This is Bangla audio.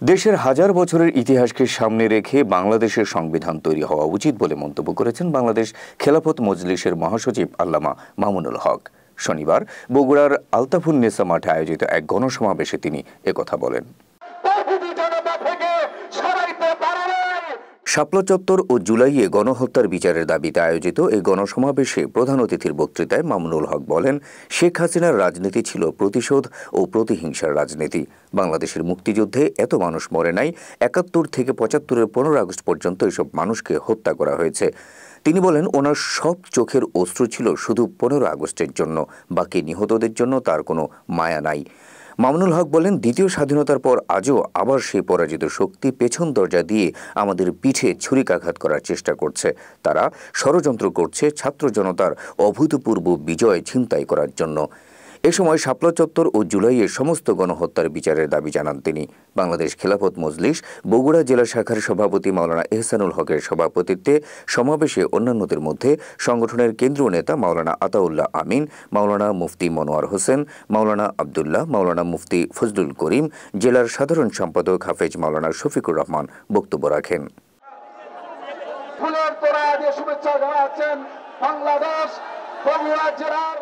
দেশের হাজার বছরের ইতিহাসকে সামনে রেখে বাংলাদেশের সংবিধান তৈরি হওয়া উচিত বলে মন্তব্য করেছেন বাংলাদেশ খেলাফত মজলিসের মহাসচিব আল্লামা মামুনুল হক। শনিবার বগুড়ার আলতাফুন্নেসা মাঠে আয়োজিত এক গণসমাবেশে তিনি একথা বলেন। শাপলা চত্বর ও জুলাইয়ে গণহত্যার বিচারের দাবিতে আয়োজিত এই গণসমাবেশে প্রধান অতিথির বক্তৃতায় মামুনুল হক বলেন, শেখ হাসিনার রাজনীতি ছিল প্রতিশোধ ও প্রতিহিংসার রাজনীতি। বাংলাদেশের মুক্তিযুদ্ধে এত মানুষ মরে নাই, ৭১ থেকে ৭৫-এর ১৫ আগস্ট পর্যন্ত এসব মানুষকে হত্যা করা হয়েছে। তিনি বলেন, ওনার সব চোখের অশ্রু ছিল শুধু ১৫ আগস্টের জন্য, বাকি নিহতদের জন্য তার কোনো মায়া নাই। মামুনুল হক বলেন, দ্বিতীয় স্বাধীনতার পর আজও আবার সেই পরাজিত শক্তি পেছন দরজা দিয়ে আমাদের পিঠে ছুরিকাঘাত করার চেষ্টা করছে। তারা ষড়যন্ত্র করছে ছাত্র জনতার অভূতপূর্ব বিজয় ছিনতাই করার জন্য। এ সময় শাপলা চত্বর ও জুলাইয়ের সমস্ত গণহত্যার বিচারের দাবি জানান তিনি। বাংলাদেশ খেলাফত মজলিস বগুড়া জেলা শাখার সভাপতি মাওলানা এহসানুল হকের সভাপতিত্বে সমাবেশে অন্যান্যদের মধ্যে সংগঠনের কেন্দ্রীয় নেতা মাওলানা আতাউল্লাহ আমিন, মাওলানা মুফতি মনোয়ার হোসেন, মাওলানা আবদুল্লাহ, মাওলানা মুফতি ফজলুল করিম, জেলার সাধারণ সম্পাদক হাফেজ মাওলানা শফিকুর রহমান বক্তব্য রাখেন। ফুলের তোড়া দিয়ে শুভেচ্ছা জানাচ্ছেন বাংলাদেশ বগুড়া জেলার